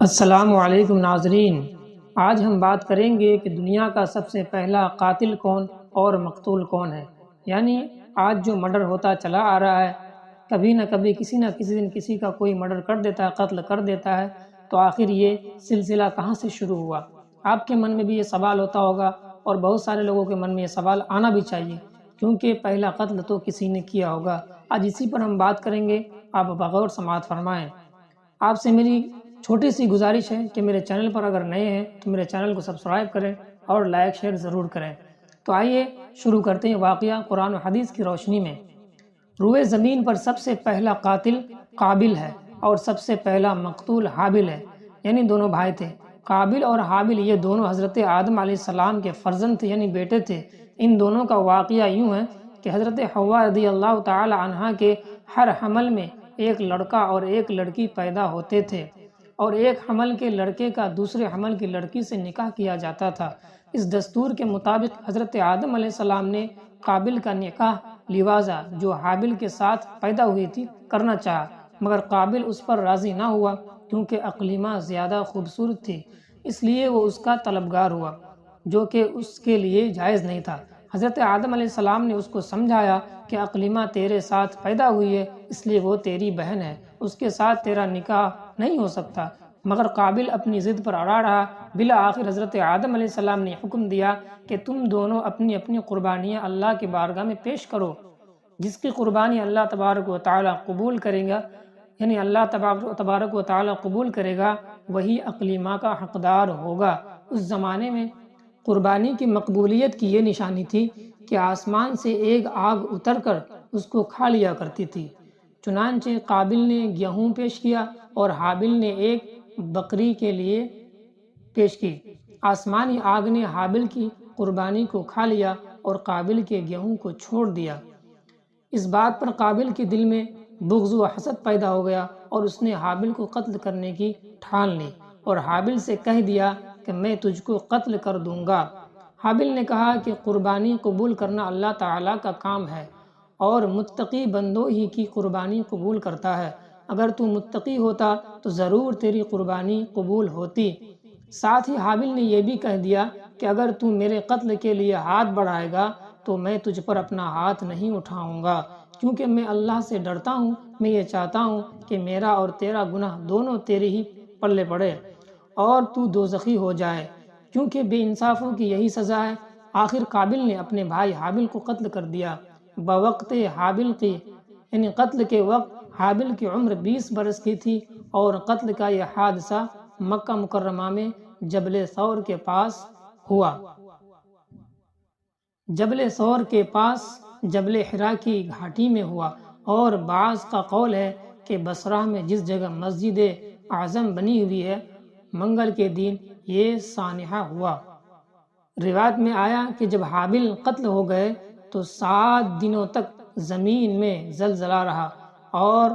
السلام علیکم ناظرین، آج ہم بات کریں گے کہ دنیا کا سب سے پہلا قاتل کون اور مقتول کون ہے۔ یعنی آج جو مرڈر ہوتا چلا آ رہا ہے، کبھی نہ کبھی کسی نہ کسی دن کسی کا کوئی مرڈر کر دیتا ہے، قتل کر دیتا ہے، تو آخر یہ سلسلہ کہاں سے شروع ہوا؟ آپ کے من میں بھی یہ سوال ہوتا ہوگا اور بہت سارے لوگوں کے من میں یہ سوال آنا بھی چاہیے، کیونکہ پہلا قتل تو کسی نے کیا ہوگا۔ آج اسی پر ہم بات کریں گے، آپ بغور سماعت فرمائیں۔ آپ سے میری چھوٹی سی گزارش ہے کہ میرے چینل پر اگر نئے ہیں تو میرے چینل کو سبسکرائب کریں اور لائک شیئر ضرور کریں۔ تو آئیے شروع کرتے ہیں واقعہ قرآن و حدیث کی روشنی میں۔ روئے زمین پر سب سے پہلا قاتل قابل ہے اور سب سے پہلا مقتول حابل ہے، یعنی دونوں بھائی تھے۔ قابل اور حابل یہ دونوں حضرت آدم علیہ السلام کے فرزند تھے، یعنی بیٹے تھے۔ ان دونوں کا واقعہ یوں ہے کہ حضرت حوا رضی اللہ تعالی عنہا کے ہر حمل میں ایک لڑکا اور ایک لڑکی پیدا ہوتے تھے، اور ایک حمل کے لڑکے کا دوسرے حمل کی لڑکی سے نکاح کیا جاتا تھا۔ اس دستور کے مطابق حضرت آدم علیہ السلام نے قابل کا نکاح لیوازا جو حابل کے ساتھ پیدا ہوئی تھی کرنا چاہا، مگر قابل اس پر راضی نہ ہوا کیونکہ اقلیمہ زیادہ خوبصورت تھی، اس لیے وہ اس کا طلبگار ہوا، جو کہ اس کے لیے جائز نہیں تھا۔ حضرت آدم علیہ السلام نے اس کو سمجھایا کہ اقلیمہ تیرے ساتھ پیدا ہوئی ہے، اس لیے وہ تیری بہن ہے، اس کے ساتھ تیرا نکاح نہیں ہو سکتا، مگر قابل اپنی ضد پر اڑا رہا۔ بالآخر حضرت آدم علیہ السلام نے حکم دیا کہ تم دونوں اپنی اپنی قربانیاں اللہ کی بارگاہ میں پیش کرو، جس کی قربانی اللہ تبارک و تعالی قبول کرے گا، یعنی اللہ تبارک و تعالی قبول کرے گا، وہی اقلیمہ کا حقدار ہوگا۔ اس زمانے میں قربانی کی مقبولیت کی یہ نشانی تھی کہ آسمان سے ایک آگ اتر کر اس کو کھا لیا کرتی تھی۔ چنانچہ قابل نے گیہوں پیش کیا اور حابل نے ایک بکری کے لیے پیش کی۔ آسمانی آگ نے حابل کی قربانی کو کھا لیا اور قابل کے گیہوں کو چھوڑ دیا۔ اس بات پر قابل کے دل میں بغض و حسد پیدا ہو گیا اور اس نے حابل کو قتل کرنے کی ٹھان لی اور حابل سے کہہ دیا کہ میں تجھ کو قتل کر دوں گا۔ حابل نے کہا کہ قربانی قبول کرنا اللہ تعالیٰ کا کام ہے اور متقی بندوں ہی کی قربانی قبول کرتا ہے، اگر تو متقی ہوتا تو ضرور تیری قربانی قبول ہوتی۔ ساتھ ہی حابل نے یہ بھی کہہ دیا کہ اگر تو میرے قتل کے لیے ہاتھ بڑھائے گا تو میں تجھ پر اپنا ہاتھ نہیں اٹھاؤں گا، کیونکہ میں اللہ سے ڈرتا ہوں۔ میں یہ چاہتا ہوں کہ میرا اور تیرا گناہ دونوں تیرے ہی پلے پڑے اور تو دوزخی ہو جائے، کیونکہ بے انصافوں کی یہی سزا ہے۔ آخر قابل نے اپنے بھائی حابل کو قتل کر دیا۔ بوقت حابل کی، یعنی قتل کے وقت حابل کی عمر 20 برس کی تھی، اور قتل کا یہ حادثہ مکہ مکرمہ میں جبل ثور کے پاس ہوا۔ جبل ثور کے پاس جبل حرا کی گھاٹی میں ہوا، اور بعض کا قول ہے کہ بصرہ میں جس جگہ مسجد اعظم بنی ہوئی ہے، منگل کے دن یہ سانحہ ہوا۔ روایت میں آیا کہ جب حابل قتل ہو گئے تو 7 دنوں تک زمین میں زلزلہ رہا اور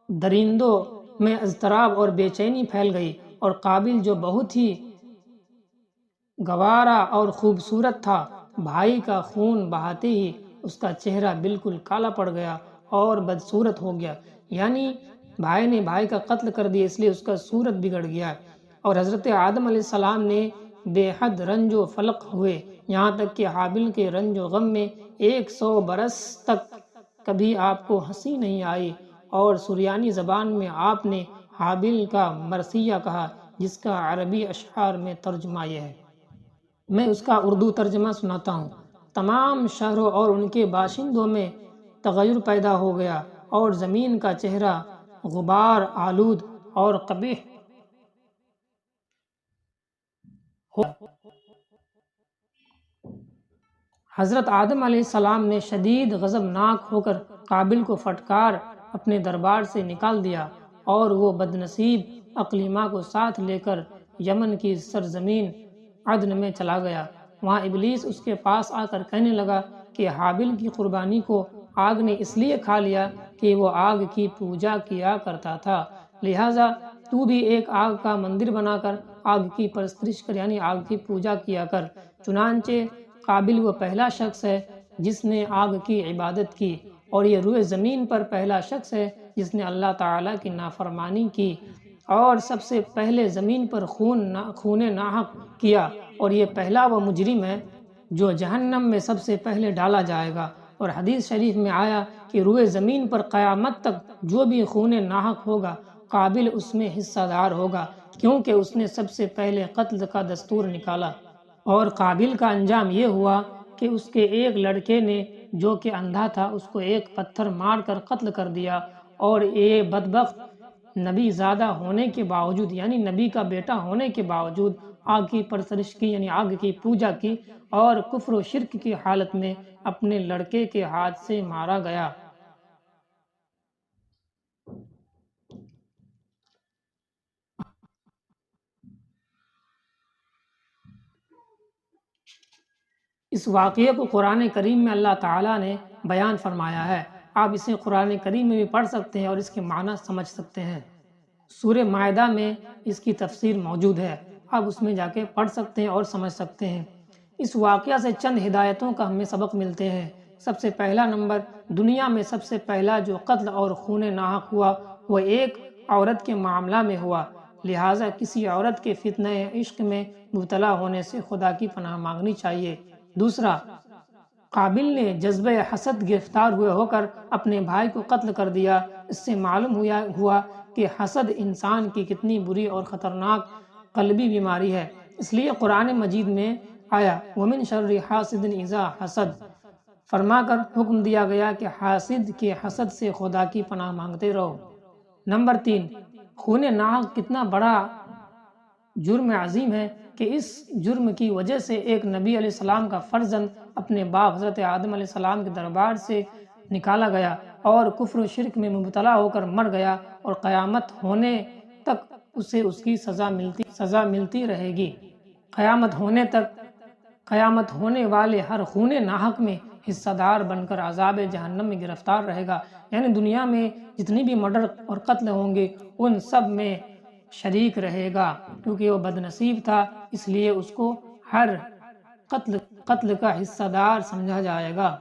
درندوں میں اضطراب اور بے چینی پھیل گئی، اور قابل جو بہت ہی گوارا اور خوبصورت تھا، بھائی کا خون بہاتے ہی اس کا چہرہ بالکل کالا پڑ گیا اور بدصورت ہو گیا، یعنی بھائی نے بھائی کا قتل کر دیا، اس لیے اس کا صورت بگڑ گیا، اور حضرت آدم علیہ السلام نے بے حد رنج و فلق ہوئے، یہاں تک کہ حابل کے رنج و غم میں 100 برس تک کبھی آپ کو ہنسی نہیں آئی، اور سریانی زبان میں آپ نے حابل کا مرثیہ کہا، جس کا عربی اشعار میں ترجمہ یہ ہے۔ میں اس کا اردو ترجمہ سناتا ہوں۔ تمام شہروں اور ان کے باشندوں میں تغیر پیدا ہو گیا اور زمین کا چہرہ غبار آلود اور قبیح ہو گیا۔ حضرت آدم علیہ السلام نے شدید غضبناک ہو کر قابل کو پھٹکار اپنے دربار سے نکال دیا، اور وہ بدنصیب اقلیمہ کو ساتھ لے کر یمن کی سرزمین عدن میں چلا گیا۔ وہاں ابلیس اس کے پاس آ کر کہنے لگا کہ حابل کی قربانی کو آگ نے اس لیے کھا لیا کہ وہ آگ کی پوجا کیا کرتا تھا، لہٰذا تو بھی ایک آگ کا مندر بنا کر آگ کی پرستش کر، یعنی آگ کی پوجا کیا کر۔ چنانچہ قابل وہ پہلا شخص ہے جس نے آگ کی عبادت کی، اور یہ روئے زمین پر پہلا شخص ہے جس نے اللہ تعالیٰ کی نافرمانی کی۔ اور سب سے پہلے زمین پر خون ناحق کیا، اور یہ پہلا وہ مجرم ہے جو جہنم میں سب سے پہلے ڈالا جائے گا۔ اور حدیث شریف میں آیا کہ روئے زمین پر قیامت تک جو بھی خون ناحق ہوگا قابل اس میں حصہ دار ہوگا، کیونکہ اس نے سب سے پہلے قتل کا دستور نکالا۔ اور قابل کا انجام یہ ہوا کہ اس کے ایک لڑکے نے جو کہ اندھا تھا اس کو ایک پتھر مار کر قتل کر دیا، اور یہ بدبخت نبی زادہ ہونے کے باوجود، یعنی نبی کا بیٹا ہونے کے باوجود آگ کی پرستش کی، یعنی آگ کی پوجا کی، اور کفر و شرک کی حالت میں اپنے لڑکے کے ہاتھ سے مارا گیا۔ اس واقعے کو قرآن کریم میں اللہ تعالیٰ نے بیان فرمایا ہے۔ آپ اسے قرآن کریم میں بھی پڑھ سکتے ہیں اور اس کے معنی سمجھ سکتے ہیں۔ سورہ مائدہ میں اس کی تفسیر موجود ہے، آپ اس میں جا کے پڑھ سکتے ہیں اور سمجھ سکتے ہیں۔ اس واقعہ سے چند ہدایتوں کا ہمیں سبق ملتے ہیں۔ سب سے پہلا نمبر، دنیا میں سب سے پہلا جو قتل اور خون ناحق ہوا وہ ایک عورت کے معاملہ میں ہوا، لہٰذا کسی عورت کے فتنہ عشق میں مبتلا ہونے سے خدا کی پناہ مانگنی چاہیے۔ دوسرا، قابل نے جذبہ حسد گرفتار ہو کر اپنے بھائی کو قتل کر دیا۔ اس سے معلوم ہوا کہ حسد انسان کی کتنی بری اور خطرناک قلبی بیماری ہے۔ اس لیے قرآن مجید میں آیا وَمِن شَرِّ حَاسِدٍ إِذَا حَسَدَ فرما کر حکم دیا گیا کہ حاسد کے حسد سے خدا کی پناہ مانگتے رہو۔ نمبر 3، خون ناحق کتنا بڑا جرم عظیم ہے کہ اس جرم کی وجہ سے ایک نبی علیہ السلام کا فرزند اپنے باپ حضرت آدم علیہ السلام کے دربار سے نکالا گیا اور کفر و شرک میں مبتلا ہو کر مر گیا، اور قیامت ہونے تک اسے اس کی سزا ملتی رہے گی۔ قیامت ہونے والے ہر خون ناحق میں حصہ دار بن کر عذاب جہنم میں گرفتار رہے گا، یعنی دنیا میں جتنی بھی مرڈر اور قتل ہوں گے ان سب میں شریک رہے گا، کیونکہ وہ بد نصیب تھا، اس لیے اس کو ہر قتل کا حصہ دار سمجھا جائے گا۔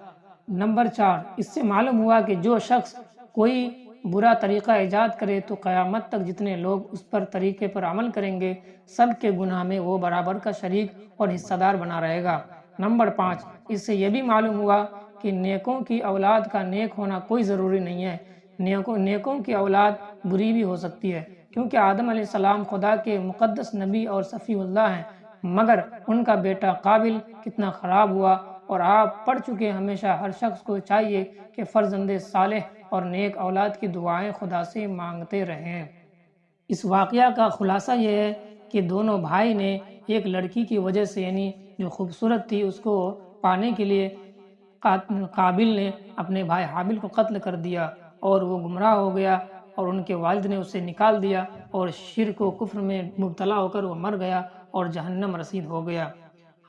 نمبر 4، اس سے معلوم ہوا کہ جو شخص کوئی برا طریقہ ایجاد کرے تو قیامت تک جتنے لوگ اس پر طریقے پر عمل کریں گے سب کے گناہ میں وہ برابر کا شریک اور حصہ دار بنا رہے گا۔ نمبر 5، اس سے یہ بھی معلوم ہوا کہ نیکوں کی اولاد کا نیک ہونا کوئی ضروری نہیں ہے، نیکوں کی اولاد بری بھی ہو سکتی ہے، کیونکہ آدم علیہ السلام خدا کے مقدس نبی اور صفی اللہ ہیں، مگر ان کا بیٹا قابل کتنا خراب ہوا۔ اور آپ پڑھ چکے، ہمیشہ ہر شخص کو چاہیے کہ فرزند صالح اور نیک اولاد کی دعائیں خدا سے مانگتے رہیں۔ اس واقعہ کا خلاصہ یہ ہے کہ دونوں بھائی نے ایک لڑکی کی وجہ سے، یعنی جو خوبصورت تھی، اس کو پانے کے لیے قابل نے اپنے بھائی حابل کو قتل کر دیا، اور وہ گمراہ ہو گیا، اور ان کے والد نے اسے نکال دیا، اور شرک و کفر میں مبتلا ہو کر وہ مر گیا اور جہنم رسید ہو گیا۔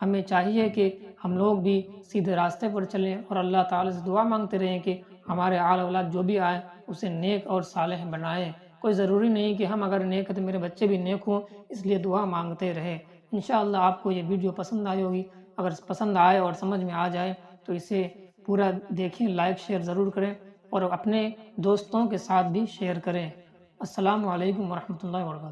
ہمیں چاہیے کہ ہم لوگ بھی سیدھے راستے پر چلیں اور اللہ تعالیٰ سے دعا مانگتے رہیں کہ ہمارے آل اولاد جو بھی آئے اسے نیک اور صالح بنائیں۔ کوئی ضروری نہیں کہ ہم اگر نیک ہیں تو میرے بچے بھی نیک ہوں، اس لیے دعا مانگتے رہیں۔ انشاءاللہ آپ کو یہ ویڈیو پسند آئی ہوگی، اگر پسند آئے اور سمجھ میں آ جائے تو اسے پورا دیکھیں، لائک شیئر ضرور کریں اور اپنے دوستوں کے ساتھ بھی شیئر کریں۔ السلام علیکم ورحمۃ اللہ وبرکاتہ۔